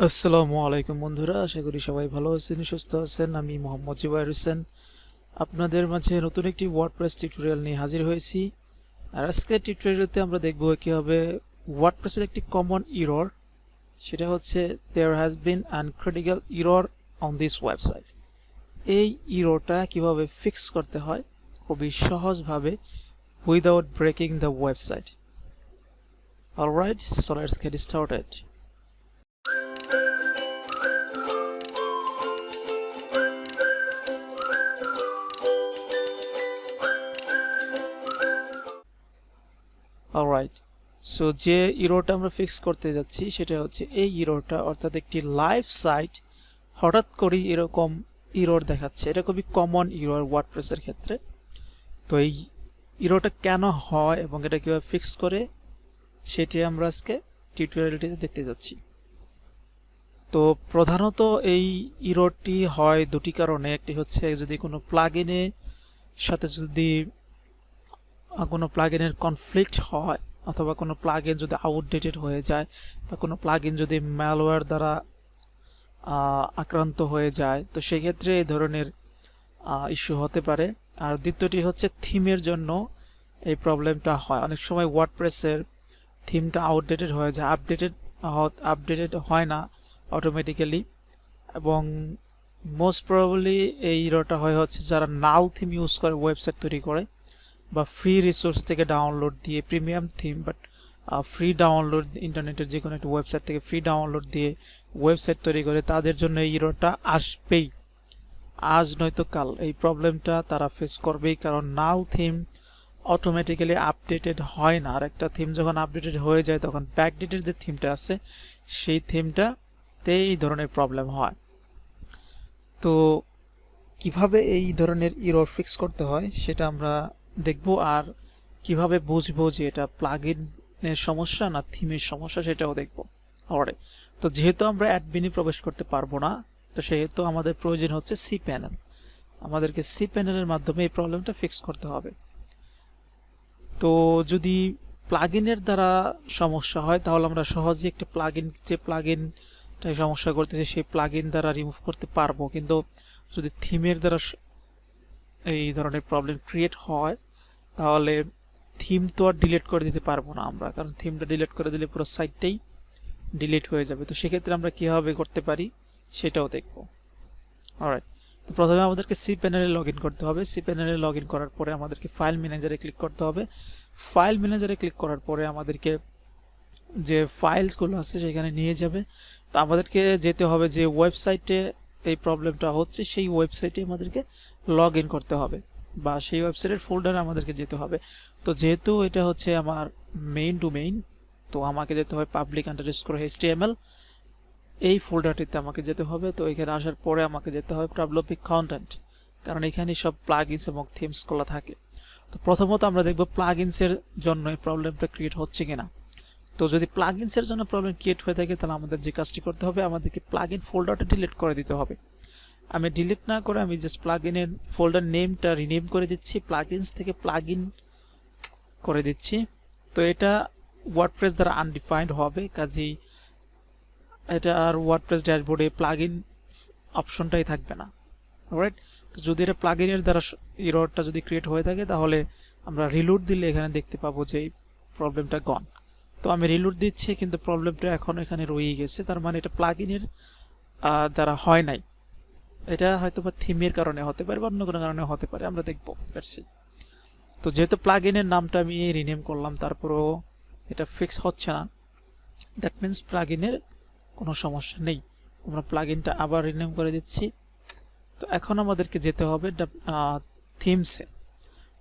আসসালামু আলাইকুম বন্ধুরা, আশা করি সবাই ভালো আছেন, সুস্থ আছেন। আমি মোহাম্মদ জুবাইর হোসেন আপনাদের মাঝে নতুন একটি ওয়ার্ডপ্রেস টিউটোরিয়াল নিয়ে হাজির হয়েছি। আর আজকের টিউটোরিয়ালতে আমরা দেখব কিভাবে ওয়ার্ডপ্রেসের একটি কমন ইরর, সেটা হচ্ছে there has been an critical error on this website. এই ইররটা কিভাবে ফিক্স করতে হয় খুবই সহজভাবে without breaking the website. Alright, so let's get started. Alright, so যে ইরোরটা আমরা ফিক্স করতে যাচ্ছি সেটা হচ্ছে এই ইরোরটা, অর্থাৎ একটি লাইভ সাইট হঠাৎ করে এরকম ইরোর দেখাচ্ছে। এটা খুবই কমন ইরোর ওয়ার্ডপ্রেসের ক্ষেত্রে। তো এই ইরোরটা কেন হয় এবং এটা কীভাবে ফিক্স করে সেটি আমরা আজকে টিউটোরিয়ালটিতে দেখতে যাচ্ছি। তো প্রধানত এই ইরোরটি হয় দুটি কারণে। একটি হচ্ছে যদি কোনো প্লাগইনের সাথে যদি কোনো প্লাগইনের কনফ্লিক্ট হয়, অথবা কোনো প্লাগইন যদি আউটডেটেড হয়ে যায়, বা কোনো প্লাগইন যদি ম্যালওয়্যার দ্বারা আক্রান্ত হয়ে যায়, তো সেক্ষেত্রে এই ধরনের ইস্যু হতে পারে। আর দ্বিতীয়টি হচ্ছে থিমের জন্য এই প্রবলেমটা হয়। অনেক সময় ওয়ার্ডপ্রেসের থিমটা আউটডেটেড হয়ে যায়, আপডেটেড হয় না অটোমেটিক্যালি। এবং মোস্ট প্রবাবলি এই ইররটা হচ্ছে যারা নাল থিম ইউজ করে ওয়েবসাইট তৈরি করে, বা ফ্রি রিসোর্স থেকে ডাউনলোড দিয়ে premium theme, but free download, ইন্টারনেটের যে কোনো একটা ওয়েবসাইট থেকে ফ্রি ডাউনলোড দিয়ে ওয়েবসাইট তৈরি করে, তাদের জন্য এই ইররটা আসবেই। আজ নয়তো কাল এই প্রবলেমটা তারা ফেস করবেই, কারণ নাল থিম অটোমেটিক্যালি আপডেটেড হয় না। আর একটা থিম যখন আপডেটেড হয়ে যায়, তখন ব্যাকডেটেড যে থিমটা আছে সেই থিমটাতে এই ধরনের প্রবলেম হয়। তো কিভাবে এই ধরনের ইরর ফিক্স করতে হয় সেটা আমরা দেখব, আর কিভাবে বুঝবো যে এটা প্লাগইনের সমস্যা না থিমের সমস্যা সেটাও দেখব। অলরাইট, তো যেহেতু আমরা অ্যাডমিনে প্রবেশ করতে পারবো না, তো সেহেতু আমাদের প্রয়োজন হচ্ছে সি প্যানেল। আমাদেরকে সি প্যানেলের মাধ্যমে এই প্রবলেমটা ফিক্স করতে হবে। তো যদি প্লাগইনের দ্বারা সমস্যা হয়, তাহলে আমরা সহজেই একটা যে প্লাগইনটাই সমস্যা করতেছে সেই প্লাগইন দ্বারা রিমুভ করতে পারবো। কিন্তু যদি থিমের দ্বারা এই ধরনের প্রবলেম ক্রিয়েট হয়, তাহলে থিম তো আর ডিলিট করে দিতে পারবো না আমরা, কারণ থিমটা ডিলিট করে দিলে পুরো সাইটটাই ডিলিট হয়ে যাবে। তো সেক্ষেত্রে আমরা কীভাবে করতে পারি সেটাও দেখব। অলরাইট, তো প্রথমে আমাদেরকে সি প্যানেলে লগ ইন করতে হবে। সি প্যানেলে লগ ইন করার পরে আমাদেরকে ফাইল ম্যানেজারে ক্লিক করতে হবে। ফাইল ম্যানেজারে ক্লিক করার পরে আমাদেরকে যে ফাইলসগুলো আছে সেখানে নিয়ে যাবে। তো আমাদেরকে যেতে হবে যে ওয়েবসাইটে এই প্রবলেমটা হচ্ছে, সেই ওয়েবসাইটে আমাদেরকে লগ ইন করতে হবে, বা সেই ওয়েবসাইটের ফোল্ডারে আমাদেরকে যেতে হবে। তো যেহেতু এটা হচ্ছে আমার মেইন ডোমেইন, তো আমাকে যেতে হবে public_html, এই ফোল্ডারটিতে আমাকে যেতে হবে। তো এখানে আসার পরে আমাকে যেতে হবে WP কন্টেন্ট, কারণ এখানে সব প্লাগইনস এবং থিমসগুলো থাকে। তো প্রথমত আমরা দেখব প্লাগইনসের জন্য এই প্রবলেমটা ক্রিয়েট হচ্ছে কিনা। তো যদি প্লাগইনসের জন্য প্রবলেম ক্রিয়েট হয়ে থাকে, তাহলে আমাদের যে কাজটি করতে হবে, আমাদেরকে প্লাগইন ফোল্ডারটা ডিলিট করে দিতে হবে। আমি ডিলিট না করে আমি জাস্ট প্লাগইনের ফোল্ডার নেমটা রিনেম করে দিচ্ছি, প্লাগইনস থেকে প্লাগইন করে দিচ্ছি। তো এটা ওয়ার্ডপ্রেস দ্বারা আনডিফাইন্ড হবে, কাজেই এটা আর ওয়ার্ডপ্রেস ড্যাশবোর্ডে প্লাগইন অপশনটাই থাকবে না। অলরাইট, তো যদি এটা প্লাগইনের দ্বারা ইররটা যদি ক্রিয়েট হয়ে থাকে, তাহলে আমরা রিলোড দিলে এখানে দেখতে পাবো যে এই প্রবলেমটা গন। তো আমি রিলোড দিচ্ছি, কিন্তু প্রবলেমটা এখন এখানে রয়েই গেছে। তার মানে এটা প্লাগইনের দ্বারা হয় নাই। এটা হয়তো বা থিমের কারণে হতে পারে, বা অন্য কোনো কারণে হতে পারে, আমরা দেখবো। Let's see. তো যেহেতু প্লাগইনের নামটা আমি রিনেম করলাম, তারপরেও এটা ফিক্স হচ্ছে না, দ্যাট মিনস প্লাগইনের কোনো সমস্যা নেই। আমরা প্লাগইনটা আবার রিনেম করে দিচ্ছি। তো এখন আমাদেরকে যেতে হবে থিমসে।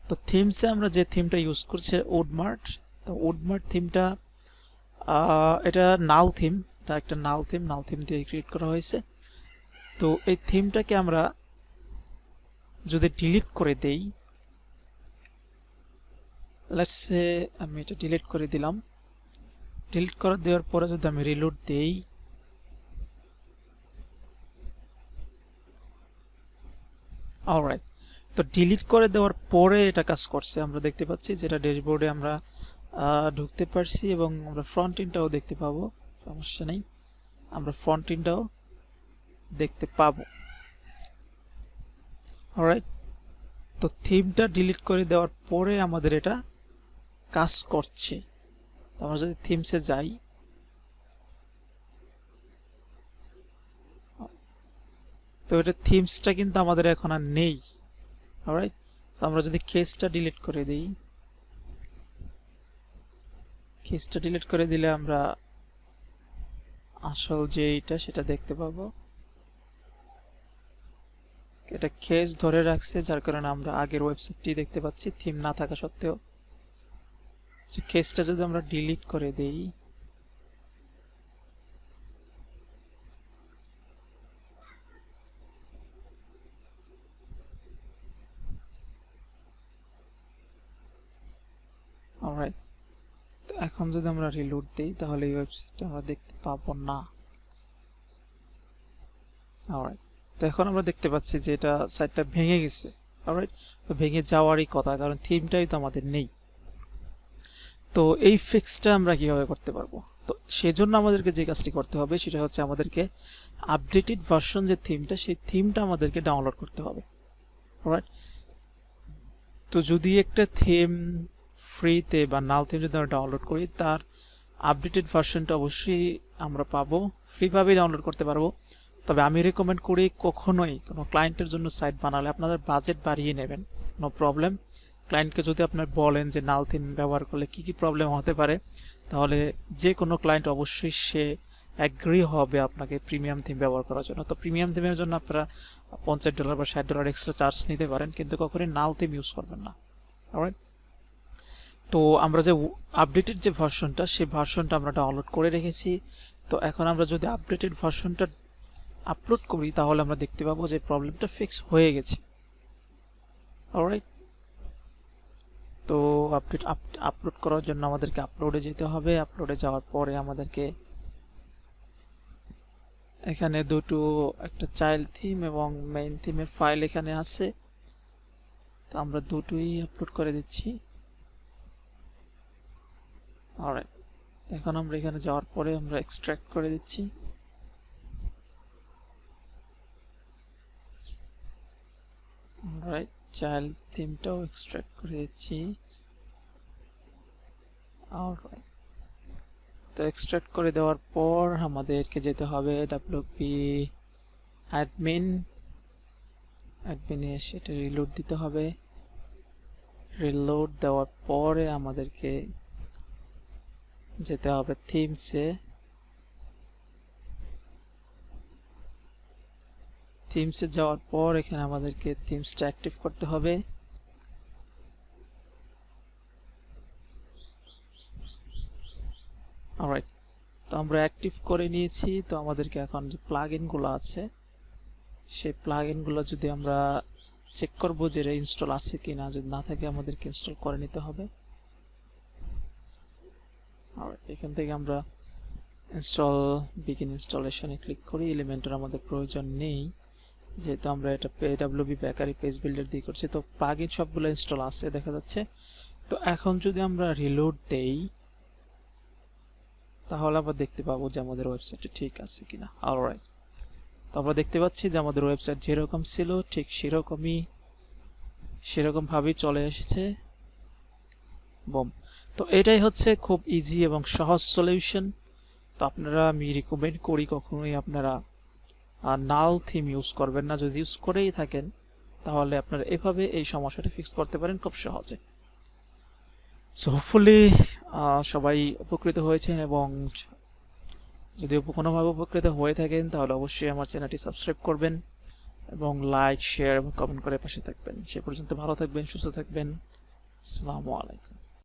তো থিমসে আমরা যে থিমটা ইউজ করছি উডমার্ট। তো উডমার্ট থিমটা এটা নাল থিম, এটা একটা নাল থিম দিয়ে ক্রিয়েট করা হয়েছে। তো এই থিমটাকে আমরা যদি ডিলিট করে দেই, লেটস সে আমি এটা ডিলিট করে দিলাম। ডিলিট করে দেওয়ার পরে যদি আমি রিলোড দেই, অলরাইট, তো ডিলিট করে দেওয়ার পরে এটা কাজ করছে। আমরা দেখতে পাচ্ছি যেটা ড্যাশবোর্ডে আমরা ঢুকতে পারছি, এবং আমরা ফ্রন্ট এন্ডটাও দেখতে পাবো, সমস্যা নেই। আমরা ফ্রন্ট এন্ডটাও দেখতে পাবো। অলরাইট, তো থিমটা ডিলিট করে দেওয়ার পরে আমাদের এটা কাজ করছে। আমরা যদি থিমসে যাই, তো এটা থিমসটা কিন্তু আমাদের এখন আর নেই। অলরাইট, তো আমরা যদি কেসটা ডিলিট করে দিই, কেসটা ডিলিট করে দিলে আমরা আসল যে এইটা সেটা দেখতে পাবো। এটা কেস ধরে রাখছে, যার কারণে আমরা আগের ওয়েবসাইটটি দেখতে পাচ্ছি থিম না থাকা সত্ত্বেও। কেসটা যদি আমরা ডিলিট করে দেই, অলরাইট, তো এখন যদি আমরা রিলোড দিই তাহলে এই ওয়েবসাইটটা আমরা দেখতে পাবো না। অলরাইট, তো এখন আমরা দেখতে পাচ্ছি যে এটা সাইটটা ভেঙে গেছে। অলরাইট, তো ভেঙে যাওয়ারই কথা, কারণ থিমটাই তো আমাদের নেই। তো এই ফিক্সটা আমরা কিভাবে করতে পারবো? তো সেজন্য আমাদেরকে যে কাজটি করতে হবে সেটা হচ্ছে আমাদেরকে আপডেটেড ভার্সন যে থিমটা, সেই থিমটা আমাদেরকে ডাউনলোড করতে হবে। অলরাইট, তো যদি একটা থিম ফ্রিতে বা নাল থিম যদি আমরা ডাউনলোড করি, তার আপডেটেড ভার্সনটা অবশ্যই আমরা পাবো, ফ্রিভাবেই ডাউনলোড করতে পারবো। তবে আমি রেকমেন্ড করি কখনোই কোনো ক্লায়েন্টের জন্য সাইট বানালে আপনাদের বাজেট বাড়িয়ে নেবেন, নো প্রবলেম। ক্লায়েন্টকে যদি আপনার বলেন যে নাল থিম ব্যবহার করলে কি কি প্রবলেম হতে পারে, তাহলে যে কোনো ক্লায়েন্ট অবশ্যই সে অ্যাগ্রি হবে আপনাকে প্রিমিয়াম থিম ব্যবহার করার জন্য। তো প্রিমিয়াম থিমের জন্য আপনারা $50 বা $60 এক্সট্রা চার্জ নিতে পারেন, কিন্তু কখনোই নাল থিম ইউজ করবেন না। অলরাইট, তো আমরা যে আপডেটেড যে ভার্সনটা, সেই ভার্সনটা আমরা ডাউনলোড করে রেখেছি। তো এখন আমরা যদি আপডেটেড ভার্সনটা আপলোড করি তাহলে আমরা দেখতে পাবো যে প্রবলেমটা ফিক্স হয়ে গেছে। অলরাইট, তো আপলোড করার জন্য আমাদেরকে আপলোডে যেতে হবে। আপলোডে যাওয়ার পরে আমাদেরকে এখানে দুটো, একটা চাইল্ড থিম এবং মেইন থিমের ফাইল এখানে আছে, তো আমরা দুটোই আপলোড করে দিচ্ছি। অলরাইট, এখন আমরা এখানে যাওয়ার পরে আমরা এক্সট্রাক্ট করে দিচ্ছি। অলরাইট, চাইল্ড থিমটাও এক্সট্রাক্ট করে দিচ্ছি। অলরাইট, তো এক্সট্রাক্ট করে দেওয়ার পর আমাদেরকে যেতে হবে wp অ্যাডমিনে এসে এটা রিলোড দিতে হবে। রিলোড দেওয়ার পরে আমাদেরকে যেতে হবে থিমসে। থিমসে যাওয়ার পর এখানে আমাদেরকে থিমসটা অ্যাক্টিভ করতে হবে। অলরাইট, তো আমরা অ্যাক্টিভ করে নিয়েছি। তো আমাদেরকে এখন যে প্লাগইনগুলো আছে, সেই প্লাগইনগুলো যদি আমরা চেক করব যে এটা ইনস্টল আছে কিনা, যদি না থাকে আমাদেরকে ইনস্টল করে নিতে হবে। অলরাইট, এখান থেকে আমরা বিগিন ইনস্টলেশনে ক্লিক করি। এলিমেন্টের আমাদের প্রয়োজন নেই, যেহেতু আমরা এটা PWP বেকারি পেজ বিল্ডার দিয়ে করছি। তো প্লাগইন সবগুলো ইনস্টল আছে দেখা যাচ্ছে। তো এখন যদি আমরা রিলোড দেই তাহলে আমরা দেখতে পাবো যে আমাদের ওয়েবসাইটে ঠিক আছে কিনা। অলরাইট, তো আমরা দেখতে পাচ্ছি যে আমাদের ওয়েবসাইট যেরকম ছিল ঠিক সেরকমভাবেই চলে এসেছে। বম, তো এটাই হচ্ছে খুব ইজি এবং সহজ সলিউশন। তো আপনারা, আমি রিকমেন্ড করি কখনোই আপনারা নাল থিম ইউজ করবেন না। যদি ইউজ করেই থাকেন তাহলে আপনারা এভাবে এই সমস্যাটা ফিক্স করতে পারেন খুব সহজে। সো হোপফুলি সবাই উপকৃত হয়েছেন, এবং যদি কোনোভাবে উপকৃত হয়ে থাকেন তাহলে অবশ্যই আমার চ্যানেলটি সাবস্ক্রাইব করবেন এবং লাইক, শেয়ার এবং কমেন্ট করে পাশে থাকবেন। সে পর্যন্ত ভালো থাকবেন, সুস্থ থাকবেন। আসসালামু আলাইকুম।